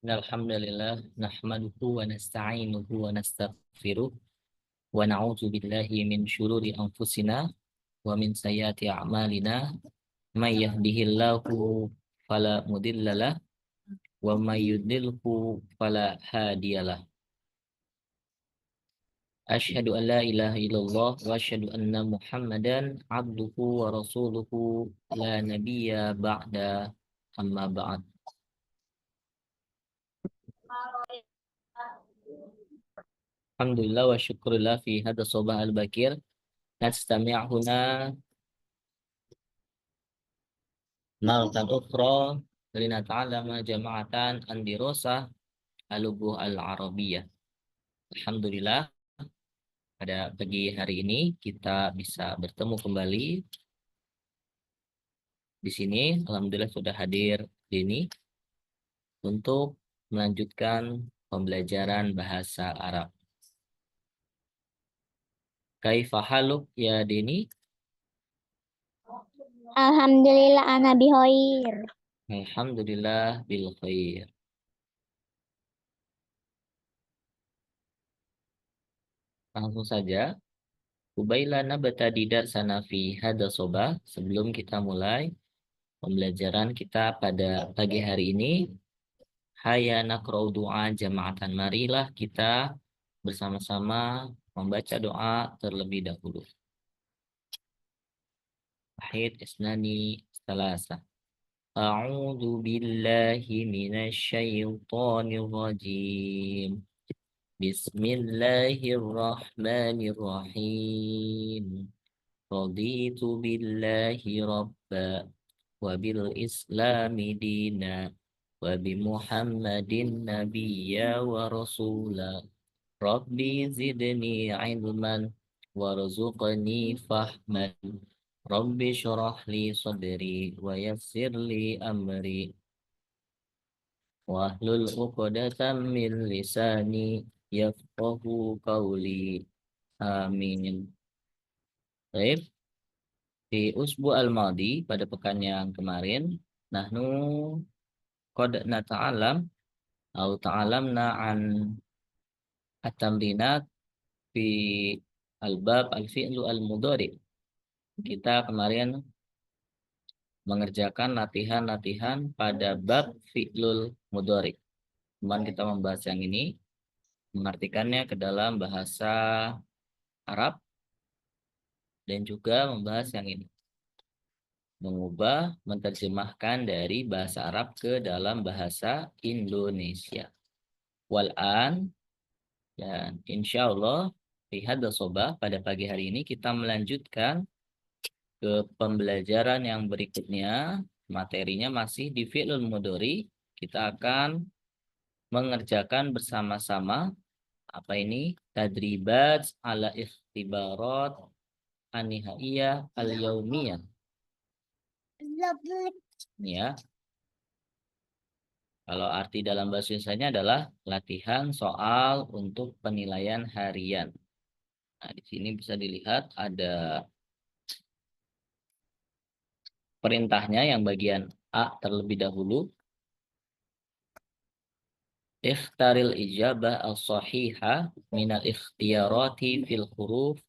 Alhamdulillah nahmaduhu wa nasta'inuhu wa nastaghfiruh wa na'udzu billahi min syururi anfusina wa min sayyiati a'malina may yahdihillahu fala mudhillalah wa may yudlilhu fala hadiyalah. Asyhadu an la ilaha illallah wa asyhadu anna Muhammadan abduhu wa rasuluhu la nabiyya ba'da amma ba'd. Alhamdulillah wa syukurillah fi hadha sabah al-bakir. Nastami' huna maratan ukhra linata'allama jama'atan an-dirasah al-lugah al-arabiyyah. Alhamdulillah pada pagi hari ini kita bisa bertemu kembali di sini. Alhamdulillah sudah hadir Dini untuk melanjutkan pembelajaran bahasa Arab. Kaifa haluk ya Dini? Alhamdulillah ana bihoir. Alhamdulillah bil khair. Langsung saja. Ubaila nabtadi darsana fi hadha sobah. Sebelum kita mulai pembelajaran kita pada pagi hari ini, hayya naqra'u doa jama'atan. Marilah kita bersama-sama membaca doa terlebih dahulu. Wahid isnani salasa. A'udzu billahi minasy syaithanir rajim. Bismillahirrahmanirrahim. Raditu billahi rabba wa bil islami dina wa bi Muhammadin nabiyya wa rasula. Rabbi zidni ilman warzuqni fahman. Rabbi syrah li sadri wa yassir li amri. Wahlul 'uqdatam min lisani yafqahu qawli. Amin. Baik. Di usbu al-madi pada pekan yang kemarin, nahnu qad nata'alam atau ta'alamna an at-tamrinat fi al-bab al-fi'lu al-mudhari. Kita kemarin mengerjakan latihan-latihan pada bab fi'lul mudhari. Kemarin kita membahas yang ini, mengartikannya ke dalam bahasa Arab dan juga membahas yang ini, mengubah, menerjemahkan dari bahasa Arab ke dalam bahasa Indonesia. Wal'an, dan insya Allah fi hadha sobah pada pagi hari ini kita melanjutkan ke pembelajaran yang berikutnya. Materinya masih di fi'lul mudhari. Kita akan mengerjakan bersama-sama apa ini? Tadribat ala ikhtibarat anihaiyah al-yaumiyah. Ya. Kalau arti dalam bahasa Indonesia adalah latihan soal untuk penilaian harian. Nah, di sini bisa dilihat ada perintahnya yang bagian A terlebih dahulu. Ikhtaril ijabah as-sahihah minal ikhtiyarati fil huruf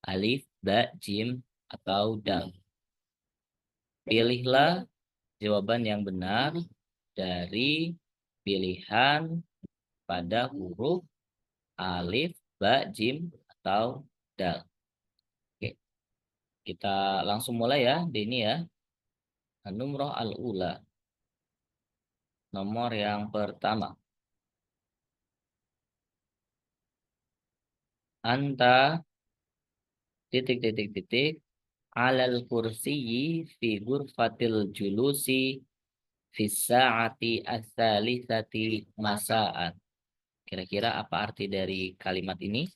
alif, ba, jim, atau dal. Pilihlah jawaban yang benar dari pilihan pada huruf alif, ba, jim, atau dal. Oke. Kita langsung mulai ya, Dini ya. An-numrah al-ula. Nomor yang pertama. Anta titik titik titik alal kursiyyi fi ghurfatil julusi fi sa'ati ats-tsalitsati masa'an. Kira-kira apa arti dari kalimat ini?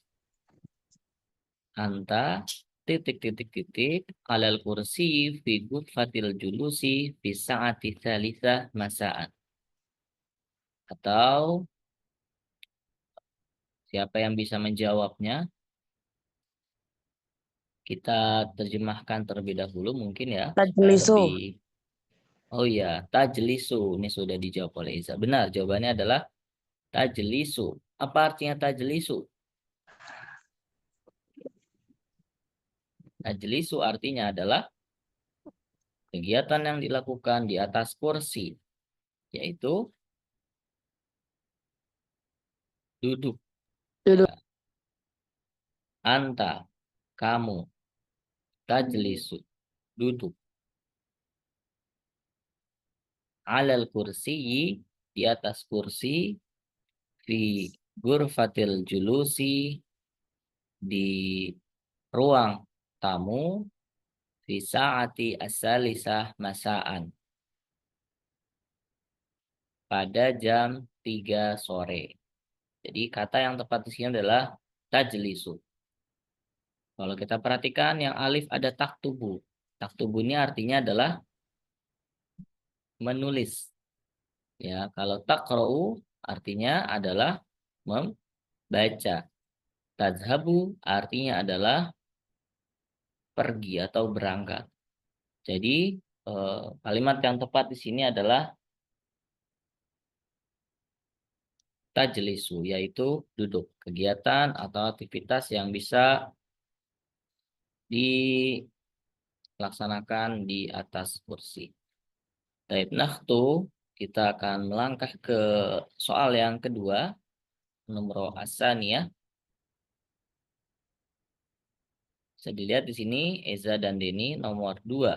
Anta titik titik titik alal kursi fi ghurfatil julusi fi sa'ati tsalitsah masa'an. Atau siapa yang bisa menjawabnya? Kita terjemahkan terlebih dahulu mungkin ya, supaya Tajlisu. lebih Oh iya, tajlisu. Ini sudah dijawab oleh Iza. Benar, jawabannya adalah tajlisu. Apa artinya tajlisu? Tajlisu artinya adalah kegiatan yang dilakukan di atas kursi, yaitu duduk. Duduk. Ya. Anta, kamu, tajlisu, duduk. Alal kursi, di atas kursi, fi gurfatil julusi, di ruang tamu, fi saati asalisah masaan, pada jam 3 sore. Jadi kata yang tepat di sini adalah tajlisu. Kalau kita perhatikan yang alif ada taktubu. Taktubu ini artinya adalah menulis. Ya, kalau takra'u artinya adalah membaca. Tazhabu artinya adalah pergi atau berangkat. Jadi kalimat yang tepat di sini adalah tajlisu, yaitu duduk. Kegiatan atau aktivitas yang bisa dilaksanakan di atas kursi. Taib nakhtu, kita akan melangkah ke soal yang kedua, nomor asaniyah. Bisa dilihat di sini Eza dan Deni nomor 2.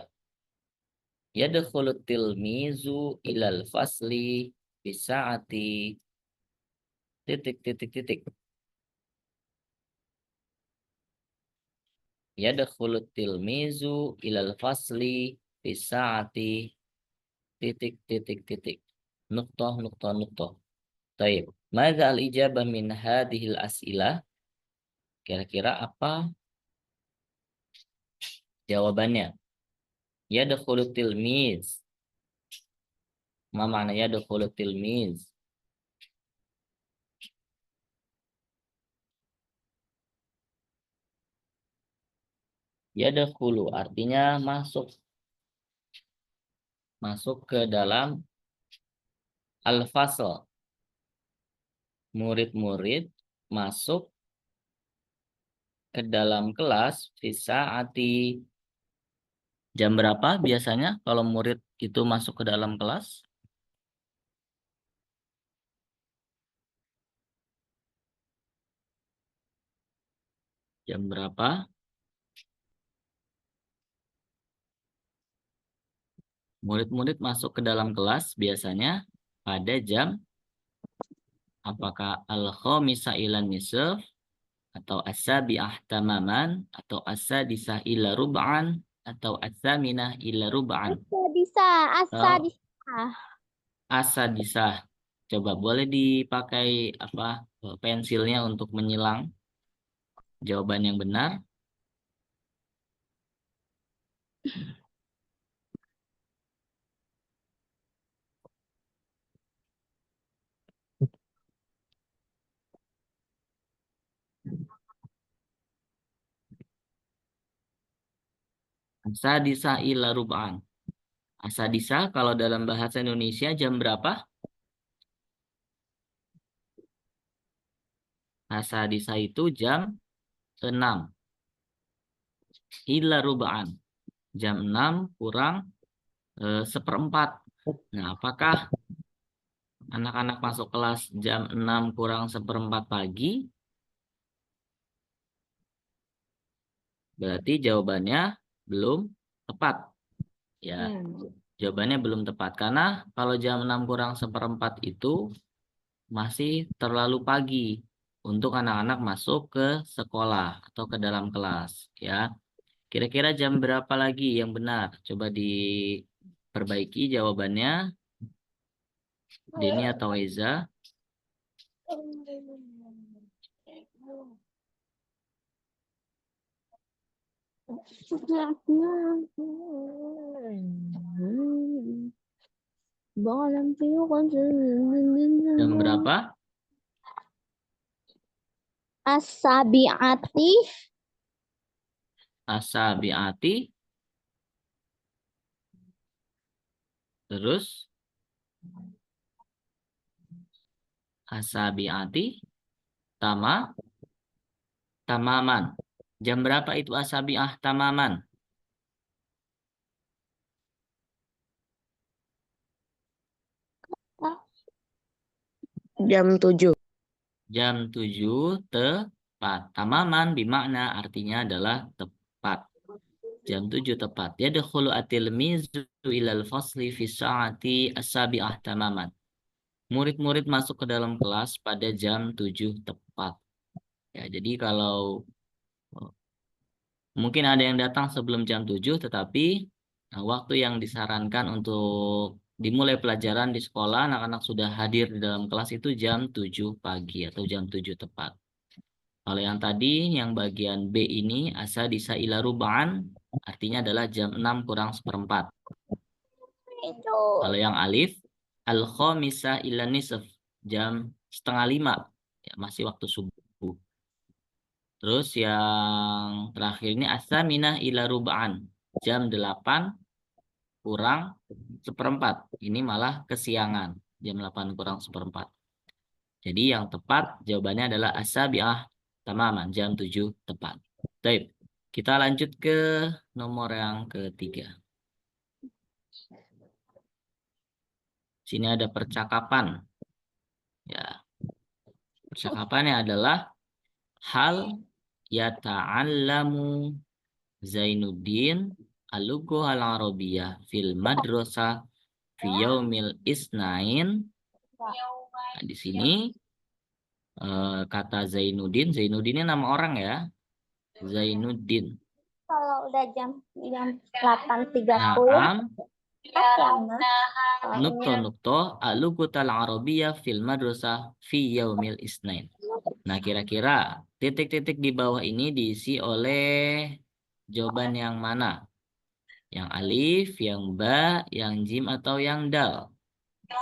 Yadkhulut tilmizu ilal fasli bisaati titik titik titik. Yadkhulut tilmizu ilal fasli bisaati titik titik titik. Nuqtah nuqtah nuqtah. Taib. Madza al-ijabah min hadhil as'ilah? Kira-kira apa jawabannya? Yadkhulut tilmiz. Ma makna yadkhulut tilmiz? Yadkhulu artinya masuk. Masuk ke dalam al-fasl. Murid-murid masuk ke dalam kelas fisaati. Jam berapa biasanya kalau murid itu masuk ke dalam kelas? Jam berapa? Murid-murid masuk ke dalam kelas biasanya pada jam, apakah al-khamisa ilan nisf atau as-sabi'ah tamaman atau as-sadisah ila rub'an atau as-saminah ila rub'an Asa bisa, asa atau bisa. as-sadisah. Coba boleh dipakai apa pensilnya untuk menyilang jawaban yang benar. As-sadisah ila rub'an. As-sadisah kalau dalam bahasa Indonesia jam berapa? As-sadisah itu jam 6. Ila rub'an. Jam 6 kurang seperempat. Nah, apakah anak-anak masuk kelas jam 6 kurang seperempat pagi? Berarti jawabannya belum tepat. Ya, jawabannya belum tepat. Karena kalau jam 6 kurang seperempat itu masih terlalu pagi untuk anak-anak masuk ke sekolah atau ke dalam kelas. Ya, kira-kira jam berapa lagi yang benar? Coba diperbaiki jawabannya, Deni atau Eza. Jam berapa? As-sabi'ati Asabiati Terus asabiati tamaman. Jam berapa itu asabiah tamaman? Jam 7. Jam 7 tepat. Tamaman bimakna artinya adalah tepat. Jam 7 tepat. Yadkhulu at-tilmizu ilal fasli fi sa'ati as-sabi'ah tamaman. Murid-murid masuk ke dalam kelas pada jam 7 tepat. Ya, jadi kalau mungkin ada yang datang sebelum jam 7, tetapi waktu yang disarankan untuk dimulai pelajaran di sekolah, anak-anak sudah hadir di dalam kelas itu jam 7 pagi atau jam 7 tepat. Kalau yang tadi, yang bagian B ini, asa disa ila ruba'an, artinya adalah jam 6 kurang seperempat. Kalau yang alif, al-khamisah ila nisf, jam setengah 5. Ya, masih waktu subuh. Terus yang terakhir ini as-saminah ila ruba'an, jam 8 kurang seperempat. Ini malah kesiangan, jam 8 kurang seperempat. Jadi yang tepat jawabannya adalah as-sabi'ah tamaman, jam 7 tepat. Baik, kita lanjut ke nomor yang ketiga. Sini ada percakapan. Ya, percakapannya adalah hal yata'allamu Zainuddin al-lughah al-arabiyyah fil madrasah fi yaumil isnain. Nah, di sini kata Zainuddin ini nama orang ya. Zainuddin. Kalau udah jam 8.30, Naam, Tatiana. nukto al-lughah al-arabiyyah fil madrasah fi yaumil isnain. Nah, kira-kira titik-titik di bawah ini diisi oleh jawaban yang mana? Yang alif, yang ba, yang jim, atau yang dal?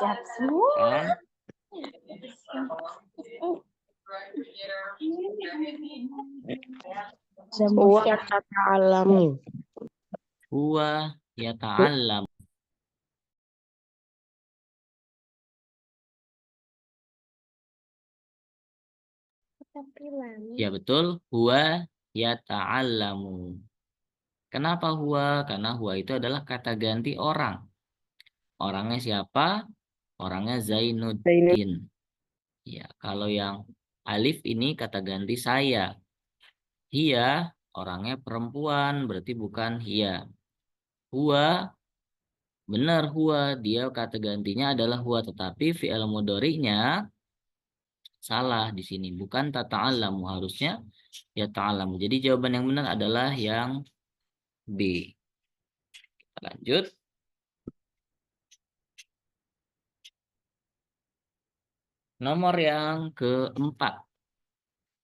Jam semua. Kan? Semua kata alamu. Huwa yata'allam. Ya betul, huwa yata'allamu. Kenapa huwa? Karena huwa itu adalah kata ganti orang. Orangnya siapa? Orangnya Zainuddin. Ya, kalau yang alif ini kata ganti saya. Hia orangnya perempuan, berarti bukan hia. Huwa, benar huwa, dia kata gantinya adalah huwa, tetapi fi'il mudhari'nya salah di sini, bukan tata'allamu, harusnya ya ta'allamu. Jadi jawaban yang benar adalah yang B. Kita lanjut. Nomor yang keempat.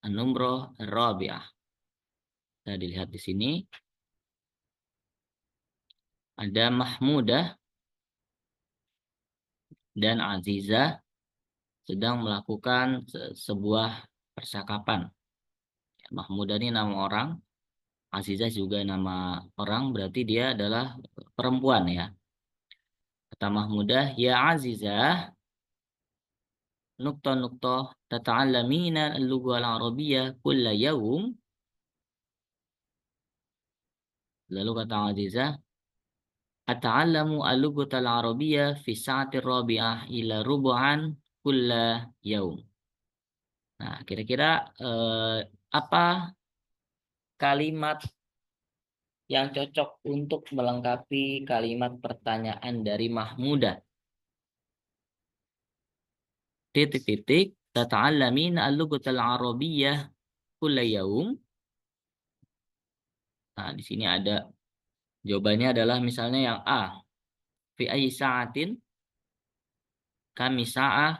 An-numroh rabi'ah. Nah, dilihat di sini. Ada Mahmudah dan Azizah sedang melakukan sebuah percakapan. Mahmudah ini nama orang. Azizah juga nama orang. Berarti dia adalah perempuan ya. Kata Mahmudah, ya Azizah, nukta tata'allamina al-lughah al-arabiyyah kulla yawm. Lalu kata Azizah, ata'allamu al-lughah al-arabiyyah fi sa'atir rabi'ah ila rubu'an kulla yawm. Nah, kira-kira apa kalimat yang cocok untuk melengkapi kalimat pertanyaan dari Mahmudah? Titik-titik, tata'allamina al-lughah al-arabiyyah kulla yawm. Nah, di sini ada jawabannya adalah misalnya yang A. Fi ayyi sa'atin, kami sa'ah,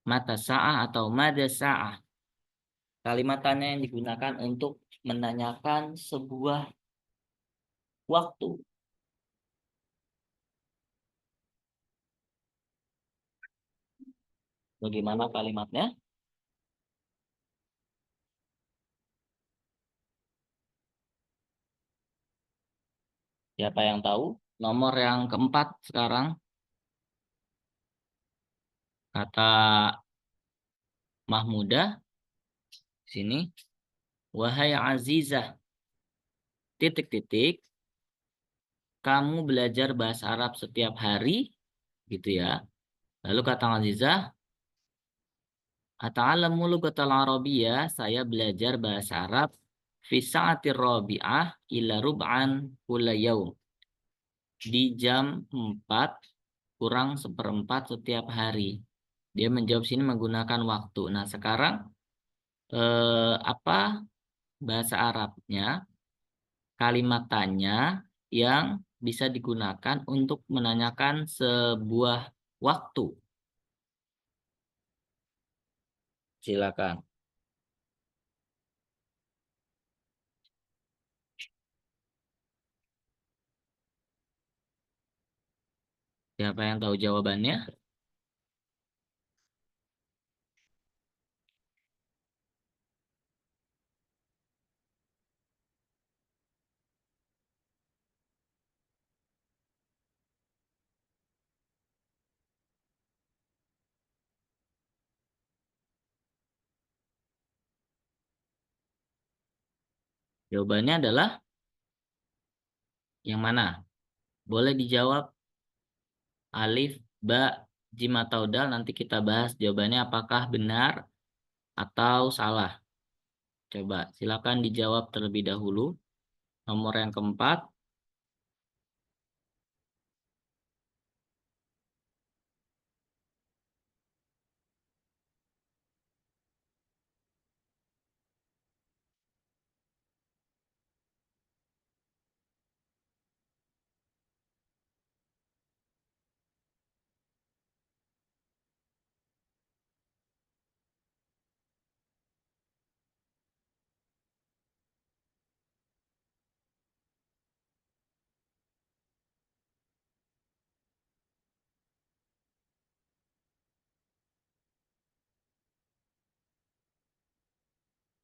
mata sa'ah, atau mada sa'ah. Kalimat tanya yang digunakan untuk menanyakan sebuah waktu. Bagaimana kalimatnya? Siapa yang tahu? Nomor yang keempat sekarang. Kata Mahmudah sini, wahai Azizah, titik-titik, kamu belajar bahasa Arab setiap hari, gitu ya. Lalu kata Azizah, ata'allamu lughatal arabiyyah, saya belajar bahasa Arab fi sa'atir rabi'ah ila rub'an kulla yaum. Di jam 4 kurang seperempat setiap hari. Dia menjawab sini menggunakan waktu. Nah, sekarang apa bahasa Arabnya, kalimat tanya yang bisa digunakan untuk menanyakan sebuah waktu. Silakan. Siapa yang tahu jawabannya? Jawabannya adalah yang mana? Boleh dijawab alif, ba, jim atau dal. Nanti kita bahas jawabannya apakah benar atau salah. Coba silakan dijawab terlebih dahulu. Nomor yang keempat.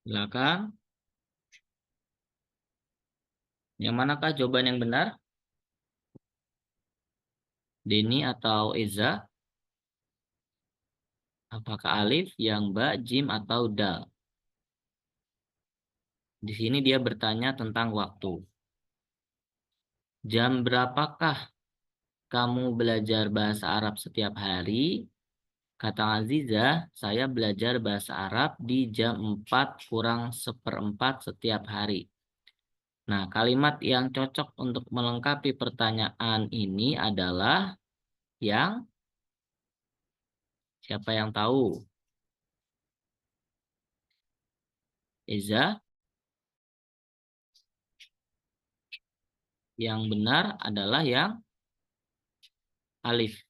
Silakan. Yang manakah jawaban yang benar? Denny atau Eza? Apakah alif, yang ba, jim atau dal? Di sini dia bertanya tentang waktu. Jam berapakah kamu belajar bahasa Arab setiap hari? Kata Aziza, saya belajar bahasa Arab di jam 4 kurang seperempat setiap hari. Nah, kalimat yang cocok untuk melengkapi pertanyaan ini adalah yang siapa yang tahu? Eza, yang benar adalah yang alif.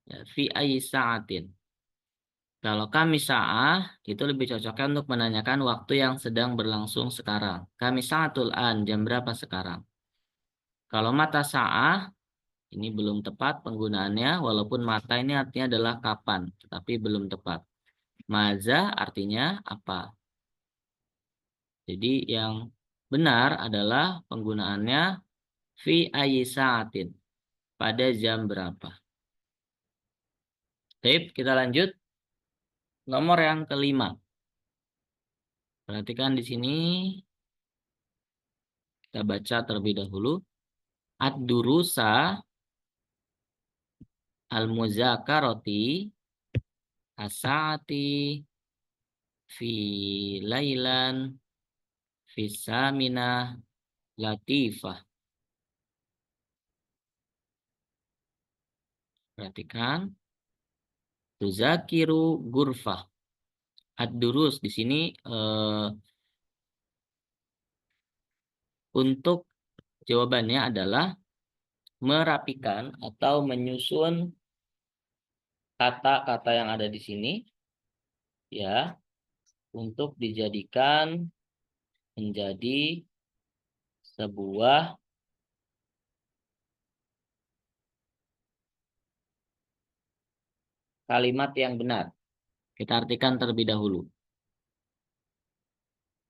Ya, fi ayyi sa'atin. Kalau kami sa'ah, itu lebih cocoknya untuk menanyakan waktu yang sedang berlangsung sekarang. Kami sa'atul an, jam berapa sekarang? Kalau mata sa'ah, ini belum tepat penggunaannya, walaupun mata ini artinya adalah kapan, tetapi belum tepat. Maza artinya apa? Jadi yang benar adalah penggunaannya fi ayyi sa'atin. Pada jam berapa? Baik, kita lanjut. Nomor yang kelima. Perhatikan di sini. Kita baca terlebih dahulu. Ad-durusa al-muzakarati as-sa'ati fi lailan fi saminah latifah. Perhatikan. Tuzakiru gurfah. Ad-durus di sini untuk jawabannya adalah merapikan atau menyusun kata-kata yang ada di sini ya untuk dijadikan menjadi sebuah kalimat yang benar. Kita artikan terlebih dahulu.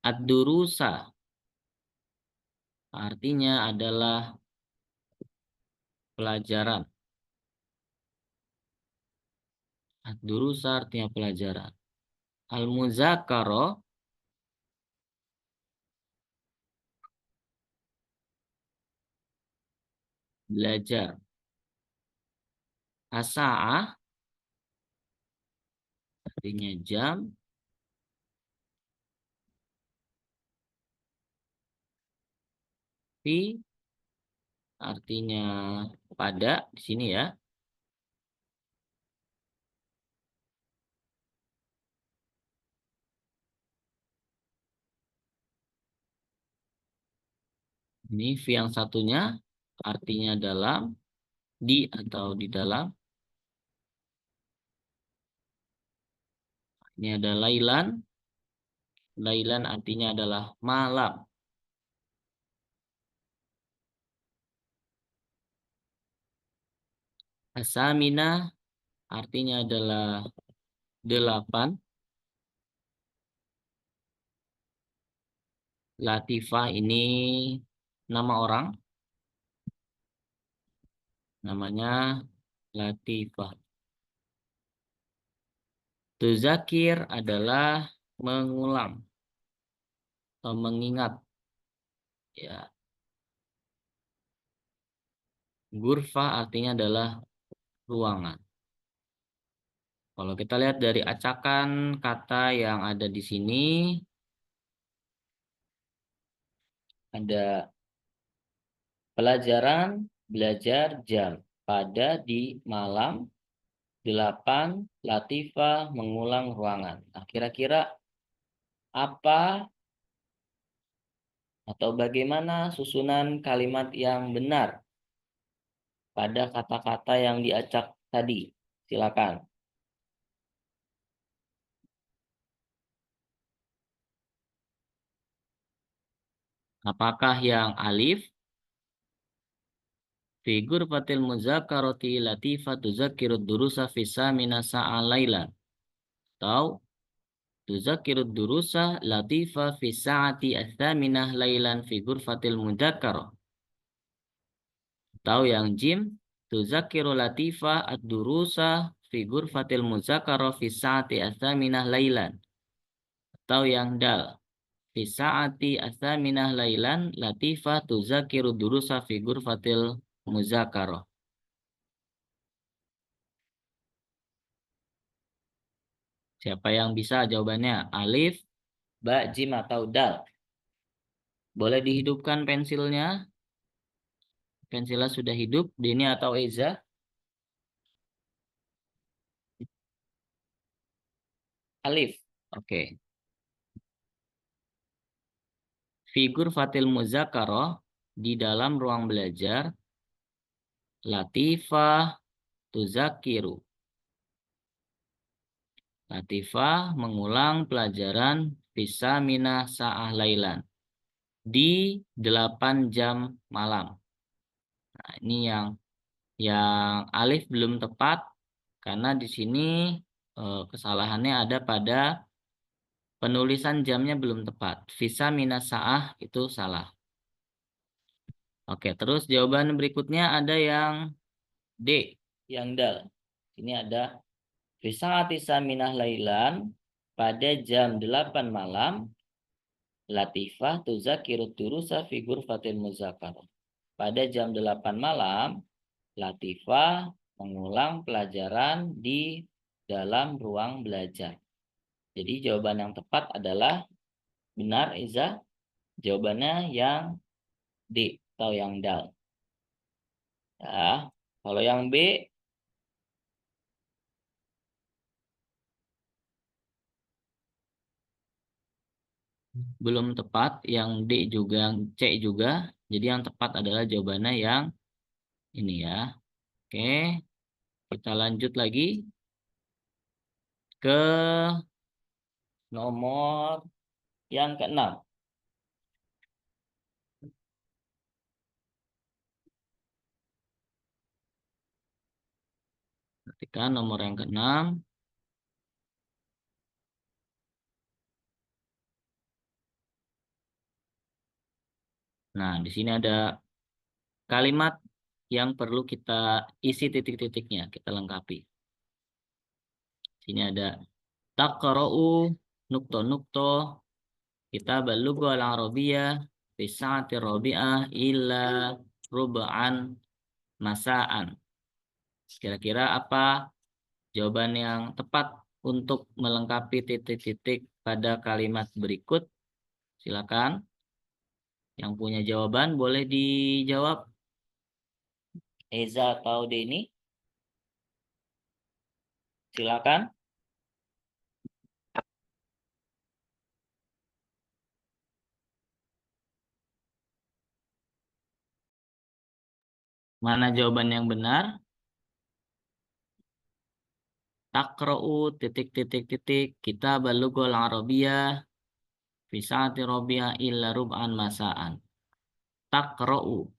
Ad-durusa artinya adalah pelajaran. Ad-durusa artinya pelajaran. Al-muzakkaro belajar. As-sa'ah artinya jam. Fi artinya pada di sini ya. Ini fi yang satunya artinya dalam, di atau di dalam. Ini ada lailan. Lailan artinya adalah malam. Asamina artinya adalah 8. Latifah ini nama orang. Namanya Latifah. Tuzakir adalah mengulang atau mengingat. Ya. Gurfa artinya adalah ruangan. Kalau kita lihat dari acakan kata yang ada di sini, ada pelajaran, belajar, jam. Pada, di, malam, 8, latifah, mengulang ruangan. Nah, kira-kira apa atau bagaimana susunan kalimat yang benar pada kata-kata yang diacak tadi? Silakan. Apakah yang alif? Figur fatil muzakaroti latifah tuzakirud durusa fisa sa'a laila. Atau tuzakirud durusa latifah fi sa'ati ats-tsaminah lailan fi ghurfatil mudzakkar. Atau yang jim tuzakiru latifah ad-durusa fi ghurfatil mudzakkar fi sa'ati ats-tsaminah lailan. Atau yang dal fi sa'ati ats-tsaminah lailan latifah tuzakiru durusa fi ghurfatil mudzakkar. Siapa yang bisa jawabannya? Alif, ba, jim atau dal? Boleh dihidupkan pensilnya? Pensilnya sudah hidup, Dini atau Eza? Alif. Oke. Figur fatil muzakaroh di dalam ruang belajar. Latifah tuzakiru. Latifah mengulang pelajaran bisa minah sa'ah lailan. Di 8 jam malam. Nah, ini yang alif belum tepat karena di sini kesalahannya ada pada penulisan jamnya belum tepat. Visa minus sa'ah itu salah. Oke, terus jawaban berikutnya ada yang D, yang dal. Ini ada visa atisa minah lailan pada jam 8 malam. Latifah tuzakirut durusa figur fatil muzakkar. Pada jam 8 malam, Latifah mengulang pelajaran di dalam ruang belajar. Jadi jawaban yang tepat adalah benar, Iza. Jawabannya yang D atau yang dal. Ya, kalau yang B belum tepat, yang D juga, yang C juga. Jadi yang tepat adalah jawabannya yang ini ya. Oke, kita lanjut lagi ke nomor yang keenam. Ketika nomor yang keenam. Nah, di sini ada kalimat yang perlu kita isi titik-titiknya, kita lengkapi. Sini ada taqra'u nukto kitab al-lughah al-arabiyyah fi sa'ati rabi'ah illa rub'an masa'an. Kira-kira apa jawaban yang tepat untuk melengkapi titik-titik pada kalimat berikut? Silakan. Yang punya jawaban boleh dijawab. Eza atau Deni? Silakan. Mana jawaban yang benar? Taqra'u titik-titik-titik kitab al-lughah al-arabiyyah fi sa'ati rabi'ah illa rub'an masa'an. Taqra'u.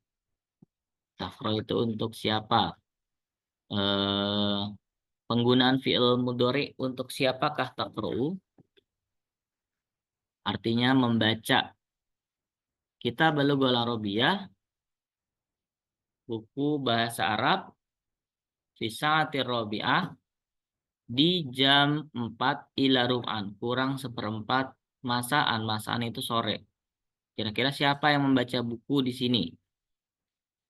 Taqra'u itu untuk siapa? Penggunaan fi'il mudhari untuk siapakah taqra'u? Artinya membaca. Kitab al-lughah al-arabiyyah, buku bahasa Arab, fi sa'ati rabi'ah, di jam 4 ila rub'an, kurang seperempat masaan. Masaan itu sore. Kira-kira siapa yang membaca buku di sini?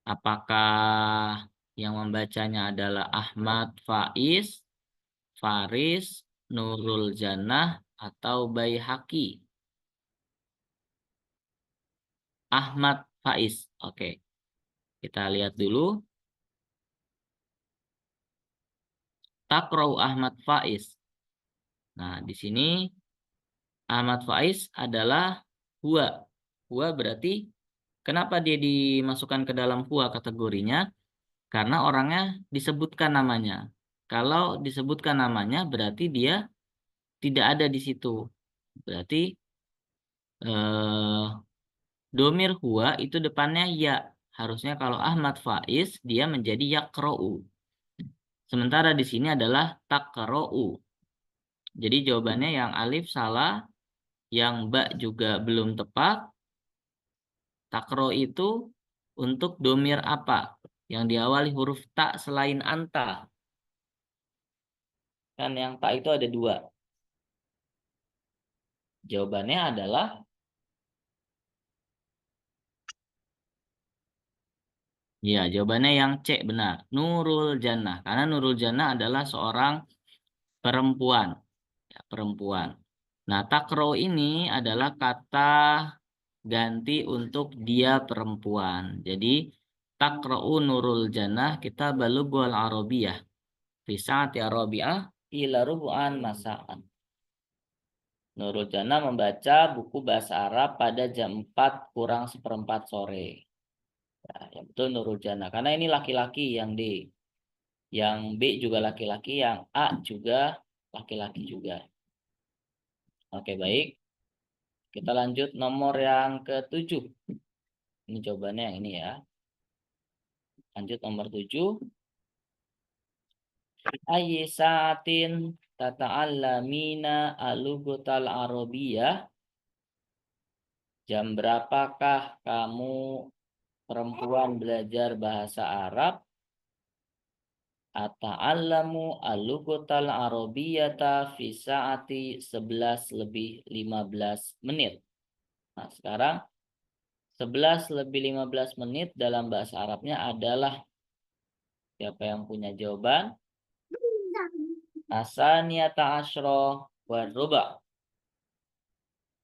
Apakah yang membacanya adalah Ahmad Faiz, Faris, Nurul Jannah, atau Baihaqi? Ahmad Faiz. Oke. Kita lihat dulu. Takrau Ahmad Faiz. Nah, di sini Ahmad Faiz adalah huwa. Huwa berarti kenapa dia dimasukkan ke dalam huwa kategorinya? Karena orangnya disebutkan namanya. Kalau disebutkan namanya berarti dia tidak ada di situ. Berarti domir huwa itu depannya ya. Harusnya kalau Ahmad Faiz dia menjadi yakra'u. Sementara di sini adalah takra'u. Jadi jawabannya yang alif salah, yang ba juga belum tepat. Takro itu untuk domir apa? Yang diawali huruf ta selain anta. Kan yang ta itu ada dua. Jawabannya adalah ya, jawabannya yang C benar. Nurul Jannah. Karena Nurul Jannah adalah seorang perempuan. Ya, perempuan. Nah, takro ini adalah kata ganti untuk dia perempuan. Jadi, takra'u Nurul Jannah kita balughul Arabiyah. Fi sa'ati Arabiyah ila rubu'an masa'an. Nurul Jannah membaca buku bahasa Arab pada jam 4 kurang seperempat sore. Nah, yang betul Nurul Jannah. Karena ini laki-laki yang D. Yang B juga laki-laki, yang A juga laki-laki juga. Oke, baik. Kita lanjut nomor yang ke-7. Ini jawabannya yang ini ya. Lanjut nomor 7. Ayyi sa'atin tata'allamina al-lughatal arabiyyah. Jam berapakah kamu perempuan belajar bahasa Arab? Ata'allamu al-lughatal arabiyyata fi sa'ati 11 lebih 15 menit. Nah, sekarang 11 lebih 15 menit dalam bahasa Arabnya adalah, siapa yang punya jawaban? Asaniyata asyra wa ruba'.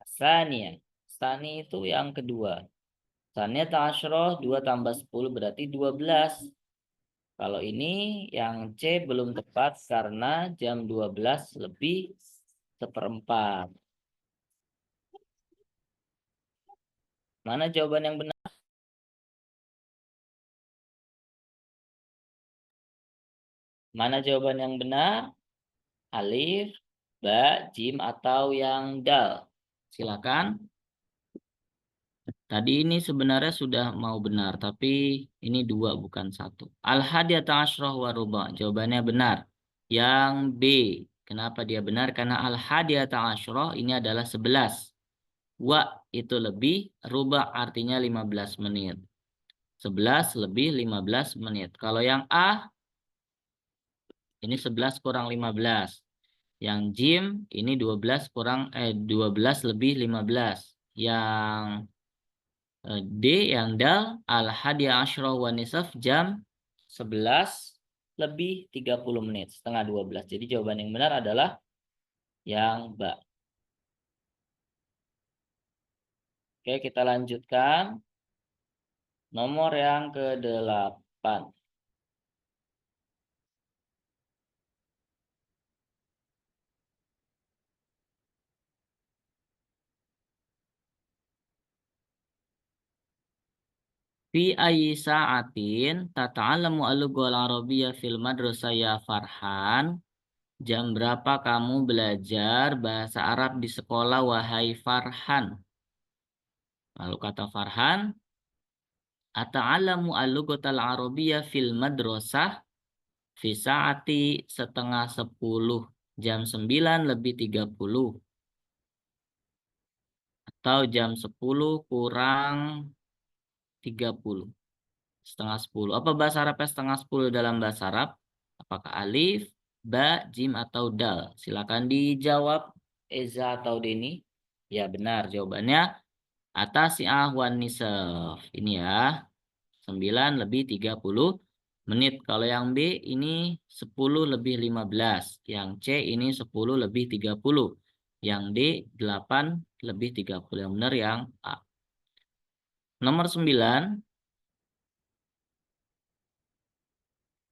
Asaniyah. Sani itu yang kedua. Saniyata asyra 2 tambah 10 berarti 12. Kalau ini yang C belum tepat karena jam 12 lebih seperempat. Mana jawaban yang benar? Mana jawaban yang benar? Alif, ba, jim, atau yang dal? Silakan. Tadi ini sebenarnya sudah mau benar, tapi ini 2 bukan 1. Al-hadiyata asyrah wa ruba'. Jawabannya benar. Yang B. Kenapa dia benar? Karena al-hadiyata asyrah ini adalah 11. Wa itu lebih, ruba artinya 15 menit. 11 lebih 15 menit. Kalau yang A, ini 11 kurang 15. Yang jim ini 12 lebih 15. Yang D, yang dal al-hadi asyra wa nisaf jam 11 lebih 30 menit, setengah 12. Jadi jawaban yang benar adalah yang ba. Oke, kita lanjutkan. Nomor yang ke-8. Fi ayyi sa'atin tata'allamu al-lughal arabiyyah fil madrasah ya Farhan? Jam berapa kamu belajar bahasa Arab di sekolah wahai Farhan? Lalu kata Farhan, ata'allamu al-lughatal arabiyyah fil madrasah fi sa'ati setengah 10 jam 9 lebih 30 atau jam 10 kurang 30. Setengah 10. Apa bahasa Arabnya setengah 10 dalam bahasa Arab? Apakah alif, ba, jim, atau dal? Silakan dijawab Eza atau Deni. Ya benar jawabannya atasi'ah wan nisaf. Ini ya. 9 lebih 30 menit. Kalau yang B ini 10 lebih 15. Yang C ini 10 lebih 30. Yang D 8 lebih 30. Yang benar yang A. Nomor 9.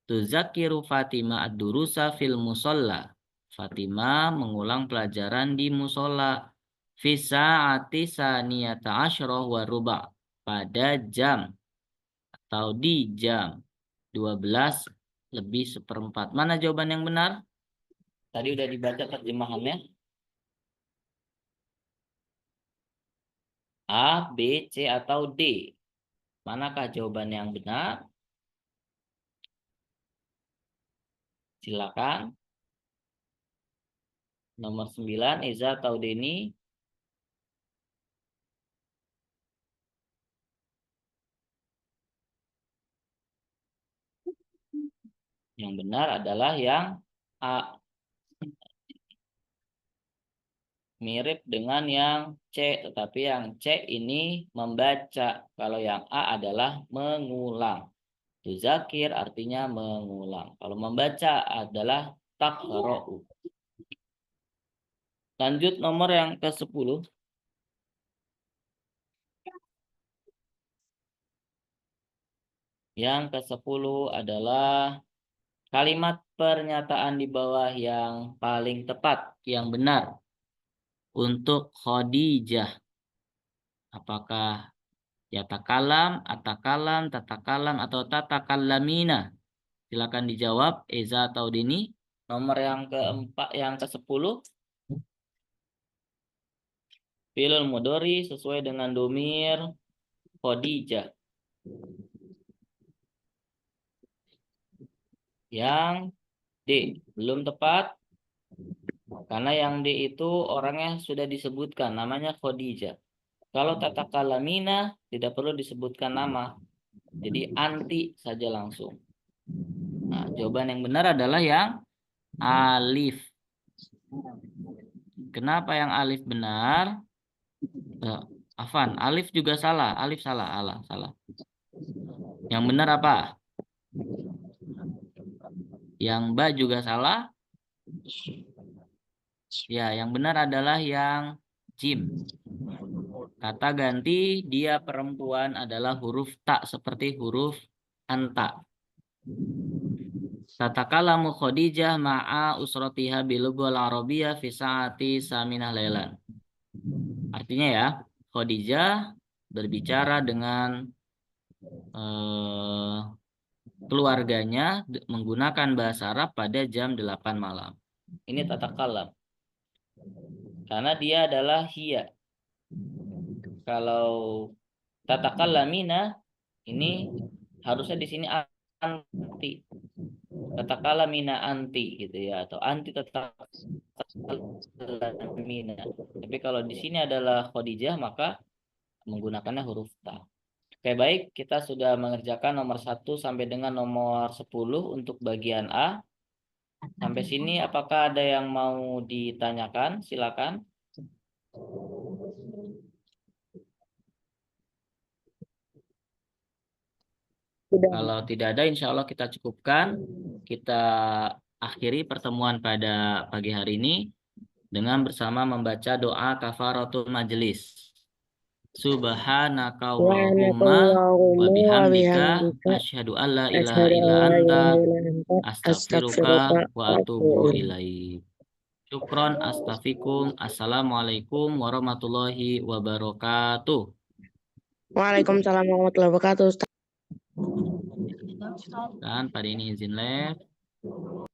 Tuzakiru Fatima ad-durusa fil musolla. Fatima mengulang pelajaran di musola. Fisa ati saniyata asyroh wa ruba. Pada jam atau di jam 12 lebih seperempat. Mana jawaban yang benar? Tadi udah dibaca terjemahannya. A, B, C, atau D? Manakah jawaban yang benar? Silakan. Nomor 9, Eza atau Deni? Yang benar adalah yang A. Mirip dengan yang C, tetapi yang C ini membaca. Kalau yang A adalah mengulang. Tuzakir artinya mengulang. Kalau membaca adalah taqra'u. Lanjut nomor yang ke-10. Yang ke-10 adalah kalimat pernyataan di bawah yang paling tepat, yang benar untuk Khadijah. Apakah yatakalam, atakalam, tatakalam, atau tatakalamina? Silakan dijawab Eza atau Dini. Nomor yang keempat, yang ke-10. Fi'il mudhari sesuai dengan domir Khadijah. Yang D belum tepat karena yang D itu orangnya sudah disebutkan namanya Khadijah. Kalau tatakalamina tidak perlu disebutkan nama. Jadi anti saja langsung. Nah, jawaban yang benar adalah yang alif. Kenapa yang alif benar? Afan, alif juga salah. Alif salah, salah. Yang benar apa? Yang ba juga salah. Ya, yang benar adalah yang jim. Kata ganti dia perempuan adalah huruf ta seperti huruf anta. Tatakalamu Khadijah ma'a usratiha bilughal arabiyyah fi sa'ati saminah lailan. Artinya ya, Khadijah berbicara dengan keluarganya menggunakan bahasa Arab pada jam 8 malam. Ini tatakalam. Karena dia adalah hiya. Kalau tatakalamina ini harusnya di sini anti. Tatakalamina anti gitu ya, atau anti tatakalamina. Tapi kalau di sini adalah Khadijah maka menggunakannya huruf ta. Oke, baik, kita sudah mengerjakan nomor 1 sampai dengan nomor 10 untuk bagian A. Sampai sini apakah ada yang mau ditanyakan? Silakan. Sudah. Kalau tidak ada, insya Allah kita cukupkan. Kita akhiri pertemuan pada pagi hari ini dengan bersama membaca doa kafaratul majelis. Subhanakallahumma wa Subhanakallahumma wa bihamdika bihamdika asyhadu an la ilaha asyhadu illa an la anta ilaha illa anta astaghfiruka astaghfiruka wa wa atubu atubu ilaik. ilaik. Syukron astafikum. Assalamualaikum warahmatullahi wabarakatuh. Waalaikumsalam warahmatullahi wabarakatuh. Ustaz. Dan pada ini izin live.